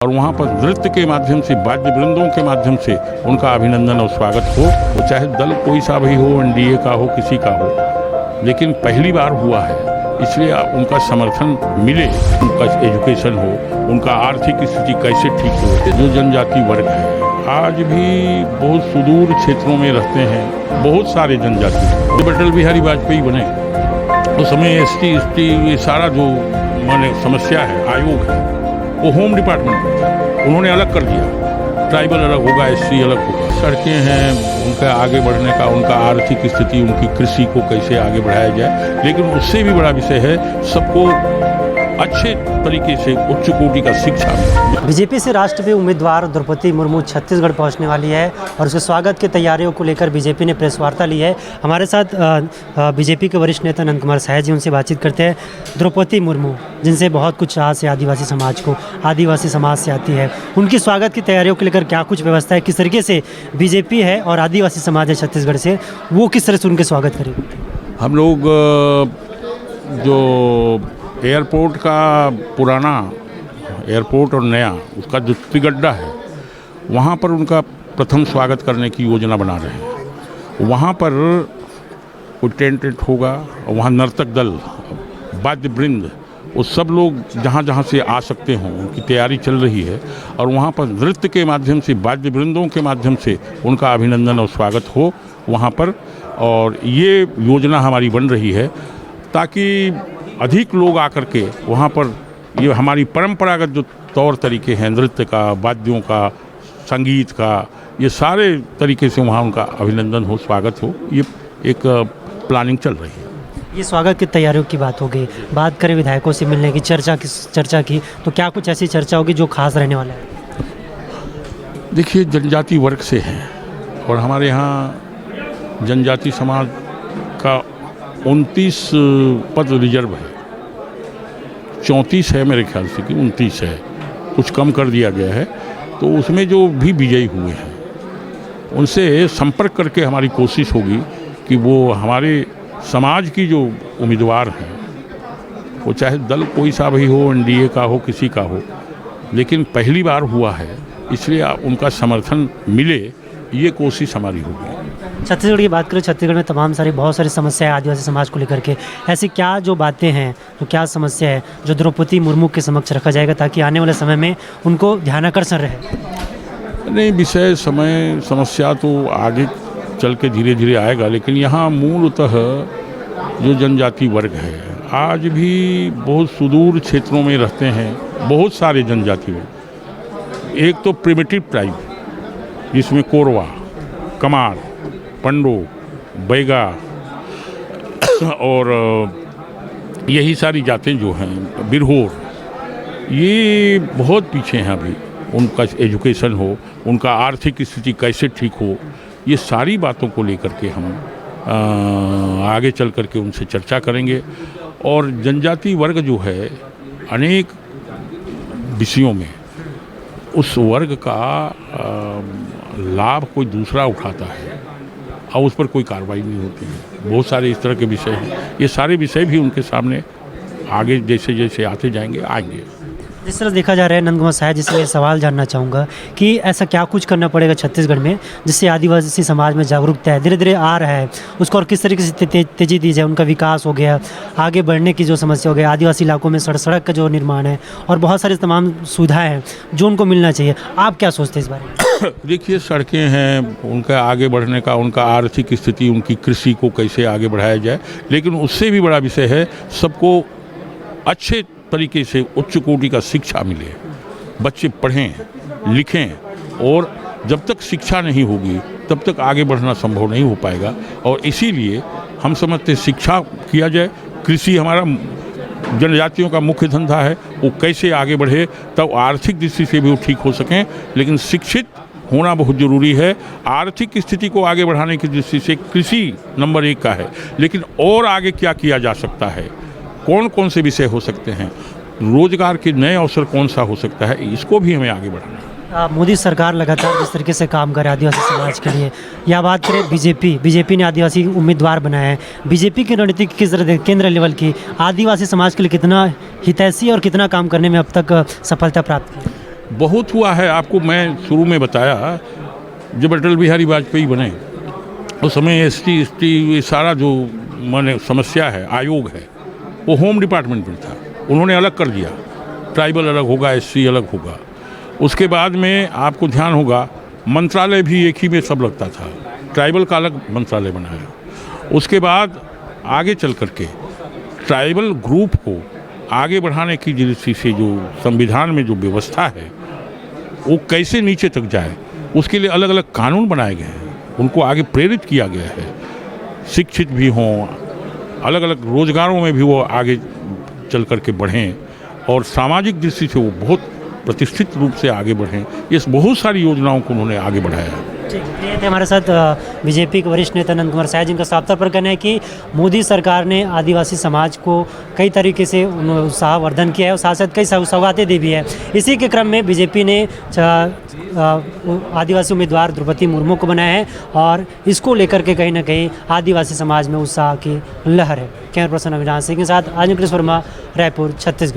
और वहाँ पर नृत्य के माध्यम से, वाद्य वृंदों के माध्यम से उनका अभिनंदन और स्वागत हो। वो चाहे दल कोई सा भी हो, एनडीए का हो, किसी का हो, लेकिन पहली बार हुआ है, इसलिए उनका समर्थन मिले, उनका एजुकेशन हो, उनका आर्थिक स्थिति कैसे ठीक हो। जो जनजाति वर्ग है आज भी बहुत सुदूर क्षेत्रों में रहते हैं, बहुत सारे जनजाति। अटल बिहारी वाजपेयी बने उस समय एसटी ये सारा जो माने समस्या है, आयोग है, वो होम डिपार्टमेंट में उन्होंने अलग कर दिया। ट्राइबल अलग होगा, एससी अलग होगा। सड़कें हैं, उनका आगे बढ़ने का, उनका आर्थिक स्थिति, उनकी कृषि को कैसे आगे बढ़ाया जाए। लेकिन उससे भी बड़ा विषय है सबको अच्छे तरीके से उच्च कोटि का शिक्षा। बीजेपी से राष्ट्रपति उम्मीदवार द्रौपदी मुर्मू छत्तीसगढ़ पहुंचने वाली है और उसके स्वागत की तैयारियों को लेकर बीजेपी ने प्रेस वार्ता ली है। हमारे साथ बीजेपी के वरिष्ठ नेता नंद कुमार साय जी, उनसे बातचीत करते हैं। द्रौपदी मुर्मू जिनसे बहुत कुछ आस है आदिवासी समाज से आती है, उनकी स्वागत की तैयारियों को लेकर क्या कुछ व्यवस्था है, किस तरीके से बीजेपी है और आदिवासी समाज है छत्तीसगढ़ से, वो किस तरह से उनके स्वागत करेंगे? हम लोग जो एयरपोर्ट का पुराना एयरपोर्ट और नया उसका जो तिगड्डा है, वहाँ पर उनका प्रथम स्वागत करने की योजना बना रहे हैं। वहाँ पर कोई टेंट होगा और वहाँ नर्तक दल, वाद्य वृंद, वो सब लोग जहाँ जहाँ से आ सकते हों, उनकी तैयारी चल रही है। और वहाँ पर नृत्य के माध्यम से, वाद्य वृंदों के माध्यम से उनका अभिनंदन और स्वागत हो वहाँ पर। और ये योजना हमारी बन रही है ताकि अधिक लोग आकर के वहाँ पर ये हमारी परंपरागत जो तौर तरीके हैं, नृत्य का, वाद्यों का, संगीत का, ये सारे तरीके से वहाँ उनका अभिनंदन हो, स्वागत हो। ये एक प्लानिंग चल रही है। ये स्वागत की तैयारियों की बात हो गई। बात करें विधायकों से मिलने की, चर्चा की, तो क्या कुछ ऐसी चर्चा होगी जो खास रहने वाला है? देखिए, जनजाति वर्ग से हैं और हमारे यहाँ जनजाति समाज का 29 पद रिजर्व है। 34 है मेरे ख्याल से कि 29 है, कुछ कम कर दिया गया है। तो उसमें जो भी विजयी हुए हैं उनसे संपर्क करके हमारी कोशिश होगी कि वो हमारे समाज की जो उम्मीदवार हैं, वो चाहे दल कोई सा भी हो, एनडीए का हो, किसी का हो, लेकिन पहली बार हुआ है, इसलिए उनका समर्थन मिले, ये कोशिश हमारी होगी। छत्तीसगढ़ की बात करें, छत्तीसगढ़ में बहुत सारी समस्या है आदिवासी समाज को लेकर के। ऐसी क्या जो बातें हैं, तो क्या समस्या है जो द्रौपदी मुर्मू के समक्ष रखा जाएगा ताकि आने वाले समय में उनको ध्यानाकर्षण रहे? नहीं, विषय समय समस्या तो आगे चल के धीरे धीरे आएगा, लेकिन यहाँ मूलतः जो जनजाति वर्ग है आज भी बहुत सुदूर क्षेत्रों में रहते हैं, बहुत सारे जनजाति वर्ग। एक तो प्रिमिटिव ट्राइब जिसमें कोरवा, कमार, पंडो, बैगा और यही सारी जातें जो हैं, बिरहोर, ये बहुत पीछे हैं अभी। उनका एजुकेशन हो, उनका आर्थिक स्थिति कैसे ठीक हो, ये सारी बातों को लेकर के हम आगे चल कर के उनसे चर्चा करेंगे। और जनजाति वर्ग जो है अनेक विषयों में उस वर्ग का लाभ कोई दूसरा उठाता है और उस पर कोई कार्रवाई नहीं होती है। बहुत सारे इस तरह के विषय हैं। ये सारे विषय भी उनके सामने आगे जैसे जैसे आते जाएंगे आएंगे। जिस तरह देखा जा रहा है नंद कुमार साय, जिससे मैं सवाल जानना चाहूँगा कि ऐसा क्या कुछ करना पड़ेगा छत्तीसगढ़ में जिससे आदिवासी समाज में जागरूकता है, धीरे धीरे आ रहा है, उसको और किस तरीके से तेजी दी जाए, उनका विकास हो गया, आगे बढ़ने की जो समस्या हो गई, आदिवासी इलाकों में सड़क का जो निर्माण है और बहुत सारी तमाम सुविधाएँ हैं जो उनको मिलना चाहिए। आप क्या सोचते हैं इस बारे में? देखिए, सड़कें हैं, उनका आगे बढ़ने का, उनका आर्थिक स्थिति, उनकी कृषि को कैसे आगे बढ़ाया जाए। लेकिन उससे भी बड़ा विषय है सबको अच्छे तरीके से उच्च कोटि का शिक्षा मिले, बच्चे पढ़ें लिखें। और जब तक शिक्षा नहीं होगी तब तक आगे बढ़ना संभव नहीं हो पाएगा। और इसीलिए हम समझते शिक्षा किया जाए। कृषि हमारा जनजातियों का मुख्य धंधा है, वो कैसे आगे बढ़े तब आर्थिक दृष्टि से भी वो ठीक हो सकें। लेकिन शिक्षित होना बहुत ज़रूरी है। आर्थिक स्थिति को आगे बढ़ाने की दृष्टि से कृषि नंबर 1 का है। लेकिन और आगे क्या किया जा सकता है, कौन कौन से विषय हो सकते हैं, रोजगार के नए अवसर कौन सा हो सकता है, इसको भी हमें आगे बढ़ाना है। मोदी सरकार लगातार जिस तरीके से काम करे आदिवासी समाज के लिए, या बात करें बीजेपी ने आदिवासी उम्मीदवार बनाया है, बीजेपी की रणनीति किस तरह केंद्र लेवल की आदिवासी समाज के लिए कितना हितैषी और कितना काम करने में अब तक सफलता प्राप्त की? बहुत हुआ है। आपको मैं शुरू में बताया, जब अटल बिहारी वाजपेयी बने उस समय एसटी ये सारा जो माने समस्या है, आयोग है, वो होम डिपार्टमेंट में था। उन्होंने अलग कर दिया, ट्राइबल अलग होगा, एससी अलग होगा। उसके बाद में आपको ध्यान होगा मंत्रालय भी एक ही में सब लगता था, ट्राइबल का अलग मंत्रालय बनाया। उसके बाद आगे चल करके ट्राइबल ग्रुप को आगे बढ़ाने की दृष्टि से जो संविधान में जो व्यवस्था है वो कैसे नीचे तक जाए, उसके लिए अलग अलग कानून बनाए गए हैं, उनको आगे प्रेरित किया गया है। शिक्षित भी हों, अलग अलग रोजगारों में भी वो आगे चल करके बढ़ें और सामाजिक दृष्टि से वो बहुत प्रतिष्ठित रूप से आगे बढ़ें। इस बहुत सारी योजनाओं को उन्होंने आगे बढ़ाया। ये थे हमारे साथ बीजेपी के वरिष्ठ नेता नंद कुमार साय, जिनका साफ तौर पर कहना है कि मोदी सरकार ने आदिवासी समाज को कई तरीके से उत्साहवर्धन किया है और साथ साथ कई सौगातें दी भी है। इसी के क्रम में बीजेपी ने आदिवासी उम्मीदवार द्रौपदी मुर्मू को बनाया है और इसको लेकर के कहीं ना कहीं आदिवासी समाज में उत्साह की लहर है। कैमरा पर्सन अविनाश सिंह के साथ आज निकलेश वर्मा, रायपुर, छत्तीसगढ़।